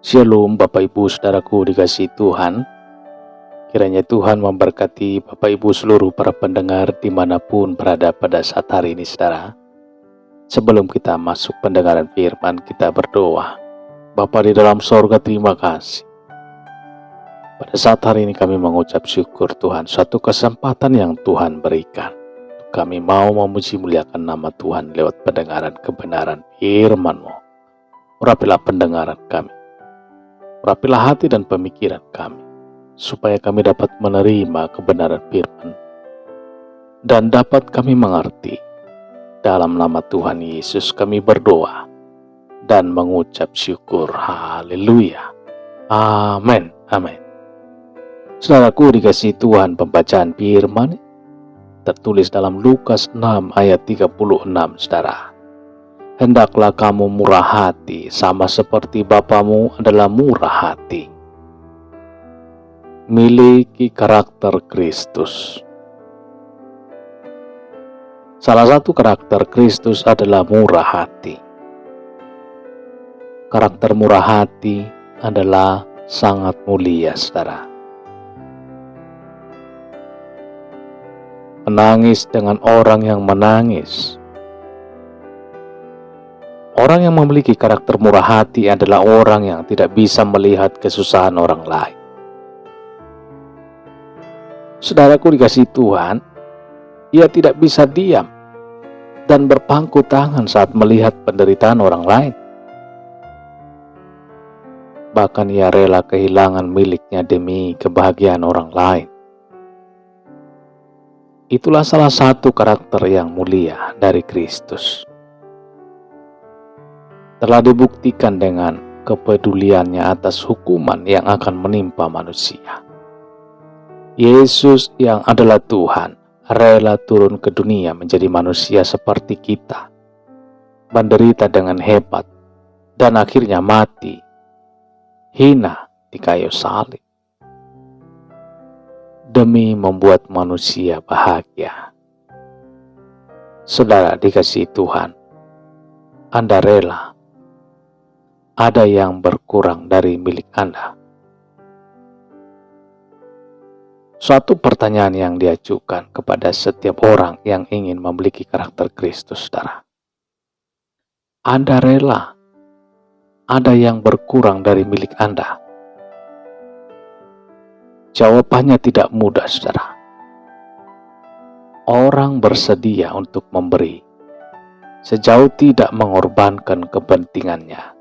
Shalom Bapak Ibu Saudaraku dikasihi Tuhan. Kiranya Tuhan memberkati Bapak Ibu seluruh para pendengar dimanapun berada pada saat hari ini saudara. Sebelum kita masuk pendengaran firman, kita berdoa. Bapa di dalam sorga, terima kasih. Pada saat hari ini kami mengucap syukur Tuhan, suatu kesempatan yang Tuhan berikan. Kami mau memuji muliakan nama Tuhan lewat pendengaran kebenaran firman-Mu. Urapilah pendengaran kami. Urapilah hati dan pemikiran kami, supaya kami dapat menerima kebenaran firman dan dapat kami mengerti. Dalam nama Tuhan Yesus kami berdoa dan mengucap syukur. Haleluya. Amin. Amin. Saudaraku dikasihi Tuhan, pembacaan firman tertulis dalam Lukas 6 ayat 36 saudara. Hendaklah kamu murah hati, sama seperti Bapamu adalah murah hati. Miliki karakter Kristus. Salah satu karakter Kristus adalah murah hati. Karakter murah hati adalah sangat mulia, saudara. Menangis dengan orang yang menangis. Orang yang memiliki karakter murah hati adalah orang yang tidak bisa melihat kesusahan orang lain. Saudaraku dikasihi Tuhan, ia tidak bisa diam dan berpangku tangan saat melihat penderitaan orang lain. Bahkan ia rela kehilangan miliknya demi kebahagiaan orang lain. Itulah salah satu karakter yang mulia dari Kristus. Telah dibuktikan dengan kepeduliannya atas hukuman yang akan menimpa manusia. Yesus yang adalah Tuhan rela turun ke dunia menjadi manusia seperti kita, menderita dengan hebat, dan akhirnya mati, hina di kayu salib, demi membuat manusia bahagia. Saudara dikasihi Tuhan, Anda rela ada yang berkurang dari milik Anda? Suatu pertanyaan yang diajukan kepada setiap orang yang ingin memiliki karakter Kristus, saudara. Anda rela ada yang berkurang dari milik Anda? Jawabannya tidak mudah, saudara. Orang bersedia untuk memberi sejauh tidak mengorbankan kepentingannya.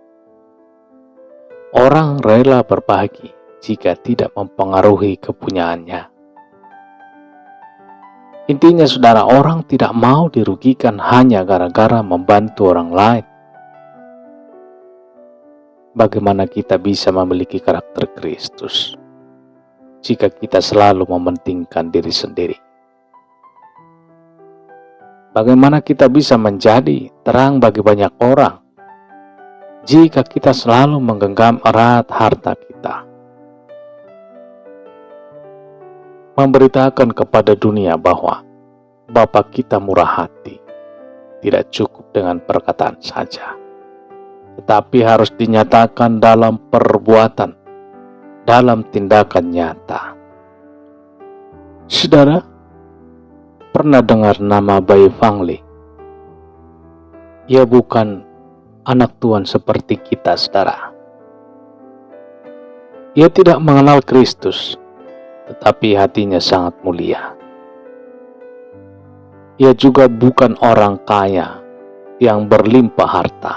Orang rela berbagi jika tidak mempengaruhi kepunyaannya. Intinya saudara, orang tidak mau dirugikan hanya gara-gara membantu orang lain. Bagaimana kita bisa memiliki karakter Kristus jika kita selalu mementingkan diri sendiri? Bagaimana kita bisa menjadi terang bagi banyak orang jika kita selalu menggenggam erat harta kita? Memberitakan kepada dunia bahwa Bapa kita murah hati tidak cukup dengan perkataan saja, tetapi harus dinyatakan dalam perbuatan, dalam tindakan nyata. Saudara, pernah dengar nama Bai Fangli? Ia bukan anak Tuhan seperti kita, saudara. Ia tidak mengenal Kristus, tetapi hatinya sangat mulia. Ia juga bukan orang kaya yang berlimpah harta.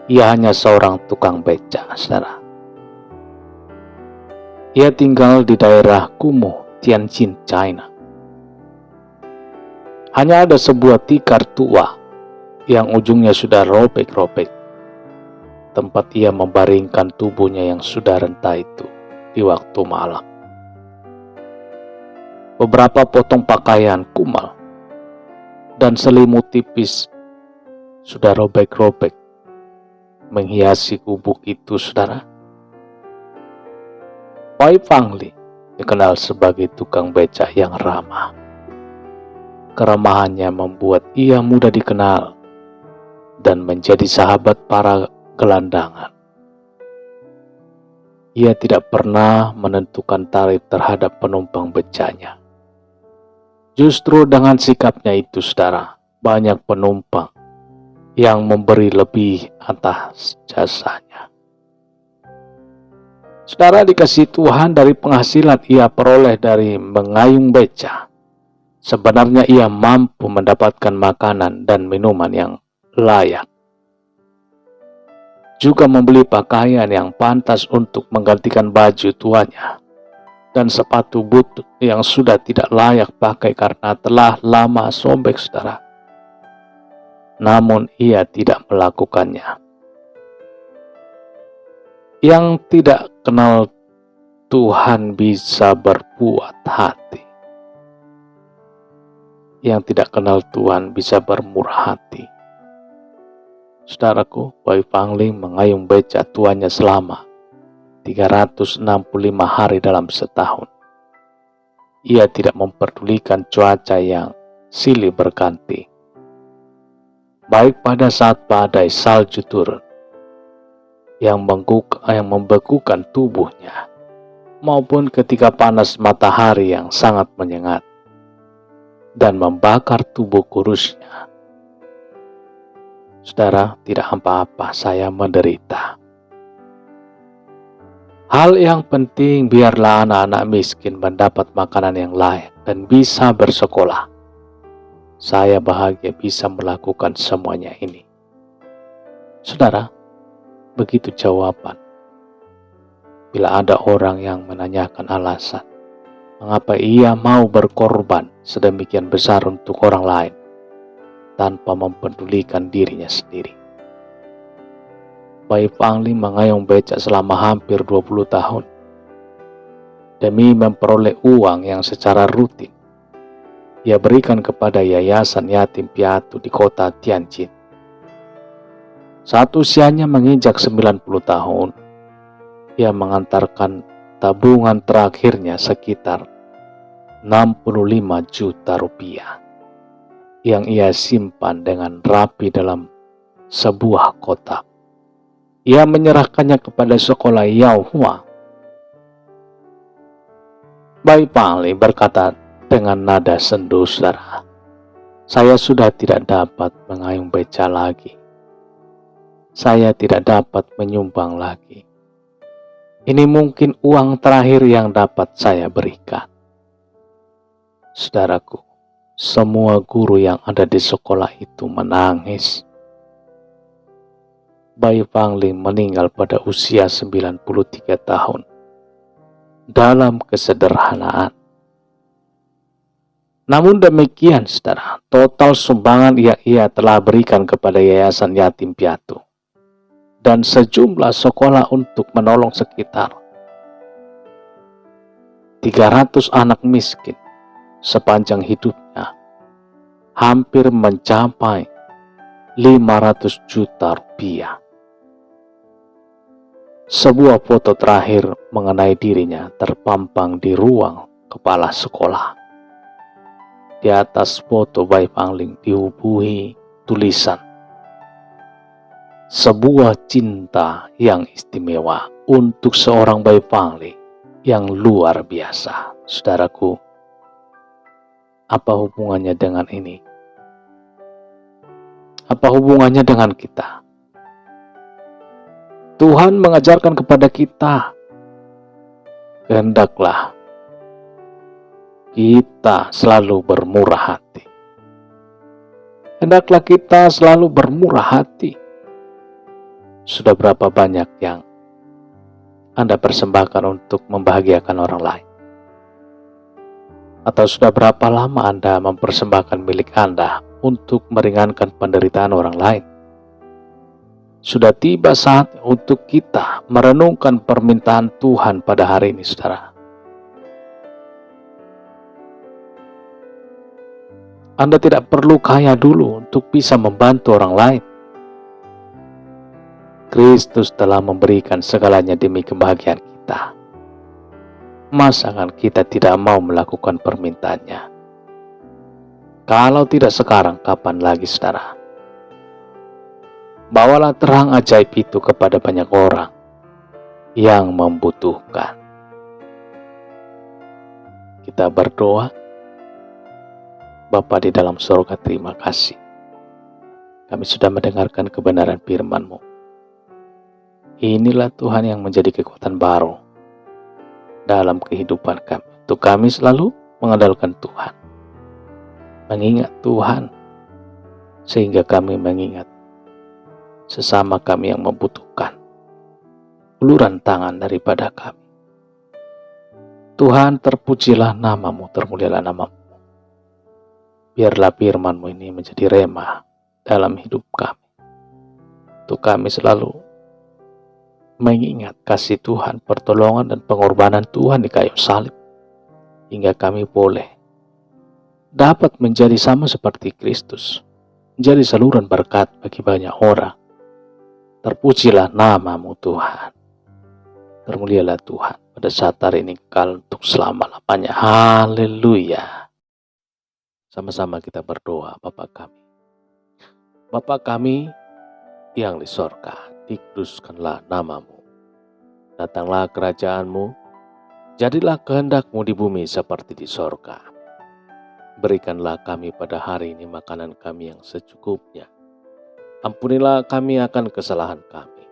Ia hanya seorang tukang beca, saudara. Ia tinggal di daerah kumuh, Tianjin, China. Hanya ada sebuah tikar tua yang ujungnya sudah robek-robek, tempat ia membaringkan tubuhnya yang sudah renta itu di waktu malam. Beberapa potong pakaian kumal dan selimut tipis sudah robek-robek menghiasi gubuk itu, saudara. Bai Fangli dikenal sebagai tukang beca yang ramah. Keramahannya membuat ia mudah dikenal dan menjadi sahabat para gelandangan. Ia tidak pernah menentukan tarif terhadap penumpang becanya. Justru dengan sikapnya itu, saudara, banyak penumpang yang memberi lebih atas jasanya. Saudara dikasih Tuhan, dari penghasilan ia peroleh dari mengayung beca, sebenarnya ia mampu mendapatkan makanan dan minuman yang layak. Juga membeli pakaian yang pantas untuk menggantikan baju tuanya, dan sepatu butut yang sudah tidak layak pakai karena telah lama sobek, saudara. Namun ia tidak melakukannya. Yang tidak kenal Tuhan bisa berbuat hati. Yang tidak kenal Tuhan bisa bermurah hati. Saudaraku, Bayi Pangling mengayung beca tuannya selama 365 hari dalam setahun. Ia tidak memperdulikan cuaca yang silih berganti. Baik pada saat badai salju turun yang membekukan tubuhnya, maupun ketika panas matahari yang sangat menyengat dan membakar tubuh kurusnya. Saudara, tidak apa-apa saya menderita. Hal yang penting, biarlah anak-anak miskin mendapat makanan yang layak dan bisa bersekolah. Saya bahagia bisa melakukan semuanya ini. Saudara, begitu jawaban. Bila ada orang yang menanyakan alasan mengapa ia mau berkorban sedemikian besar untuk orang lain tanpa mempedulikan dirinya sendiri. Bayi Pangling mengayung beca selama hampir 20 tahun demi memperoleh uang yang secara rutin ia berikan kepada yayasan yatim piatu di kota Tianjin. Saat usianya menginjak 90 tahun, ia mengantarkan tabungan terakhirnya sekitar 65 juta rupiah yang ia simpan dengan rapi dalam sebuah kotak. Ia menyerahkannya kepada sekolah Yaohua. Bayi Pangling berkata dengan nada sendu, saudara, saya sudah tidak dapat mengayung beca lagi. Saya tidak dapat menyumbang lagi. Ini mungkin uang terakhir yang dapat saya berikan. Saudaraku, semua guru yang ada di sekolah itu menangis. Bayi Pangling meninggal pada usia 93 tahun dalam kesederhanaan. Namun demikian, saudara, total sumbangan yang ia telah berikan kepada yayasan yatim piatu dan sejumlah sekolah untuk menolong sekitar 300 anak miskin sepanjang hidupnya hampir mencapai 500 juta rupiah. Sebuah foto terakhir mengenai dirinya terpampang di ruang kepala sekolah. Di atas foto Bayi Pangling dibubuhi tulisan, sebuah cinta yang istimewa untuk seorang Bayi Pangling yang luar biasa. Saudaraku, apa hubungannya dengan ini? Apa hubungannya dengan kita? Tuhan mengajarkan kepada kita, hendaklah kita selalu bermurah hati. Hendaklah kita selalu bermurah hati. Sudah berapa banyak yang Anda persembahkan untuk membahagiakan orang lain? Atau sudah berapa lama Anda mempersembahkan milik Anda untuk meringankan penderitaan orang lain? Sudah tiba saat untuk kita merenungkan permintaan Tuhan pada hari ini, saudara. Anda tidak perlu kaya dulu untuk bisa membantu orang lain. Kristus telah memberikan segalanya demi kebahagiaan kita. Masa kan kita tidak mau melakukan permintaannya? Kalau tidak sekarang, kapan lagi, saudara? Bawalah terang ajaib itu kepada banyak orang yang membutuhkan. Kita berdoa. Bapa di dalam surga, terima kasih. Kami sudah mendengarkan kebenaran firman-Mu. Inilah Tuhan yang menjadi kekuatan baru dalam kehidupan kami. Untuk kami selalu mengandalkan Tuhan. Mengingat Tuhan. Sehingga kami mengingat sesama kami yang membutuhkan uluran tangan daripada kami. Tuhan, terpujilah nama-Mu, termulialah nama-Mu. Biarlah firman-Mu ini menjadi rema dalam hidup kami. Untuk kami selalu mengingat kasih Tuhan, pertolongan dan pengorbanan Tuhan di kayu salib. Hingga kami boleh dapat menjadi sama seperti Kristus. Menjadi saluran berkat bagi banyak orang. Terpujilah nama-Mu Tuhan. Termulialah Tuhan pada saat hari ini kekal untuk selama-lamanya. Haleluya. Sama-sama kita berdoa. Bapa kami. Bapa kami yang di sorga, dikuduskanlah nama-Mu. Datanglah kerajaan-Mu, jadilah kehendak-Mu di bumi seperti di sorga. Berikanlah kami pada hari ini makanan kami yang secukupnya. Ampunilah kami akan kesalahan kami,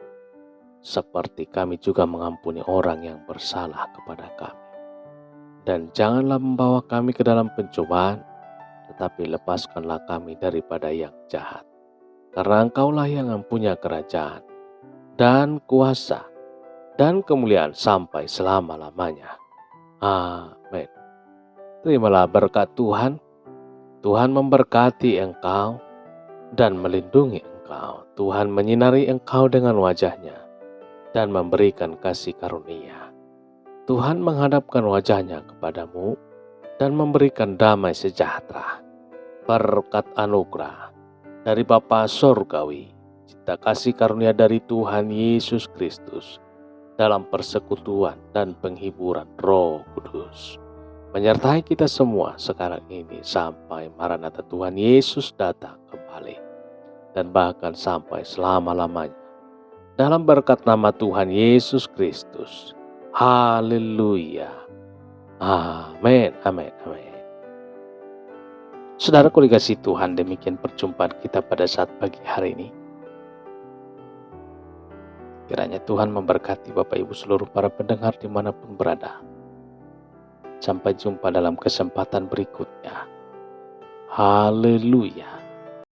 seperti kami juga mengampuni orang yang bersalah kepada kami. Dan janganlah membawa kami ke dalam pencobaan, tetapi lepaskanlah kami daripada yang jahat. Karena Engkaulah yang mempunyai kerajaan, dan kuasa, dan kemuliaan sampai selama-lamanya. Amin. Terimalah berkat Tuhan. Tuhan memberkati engkau dan melindungi engkau. Tuhan menyinari engkau dengan wajah-Nya dan memberikan kasih karunia. Tuhan menghadapkan wajah-Nya kepadamu dan memberikan damai sejahtera. Berkat anugerah dari Bapa Sorgawi, cinta kasih karunia dari Tuhan Yesus Kristus, dalam persekutuan dan penghiburan Roh Kudus, menyertai kita semua sekarang ini sampai Maranatha Tuhan Yesus datang kembali, dan bahkan sampai selama-lamanya. Dalam berkat nama Tuhan Yesus Kristus. Haleluya. Amin, amin, amin. Saudaraku dikasihi Tuhan, demikian perjumpaan kita pada saat pagi hari ini. Kiranya Tuhan memberkati Bapak Ibu seluruh para pendengar dimanapun berada. Sampai jumpa dalam kesempatan berikutnya. Haleluya.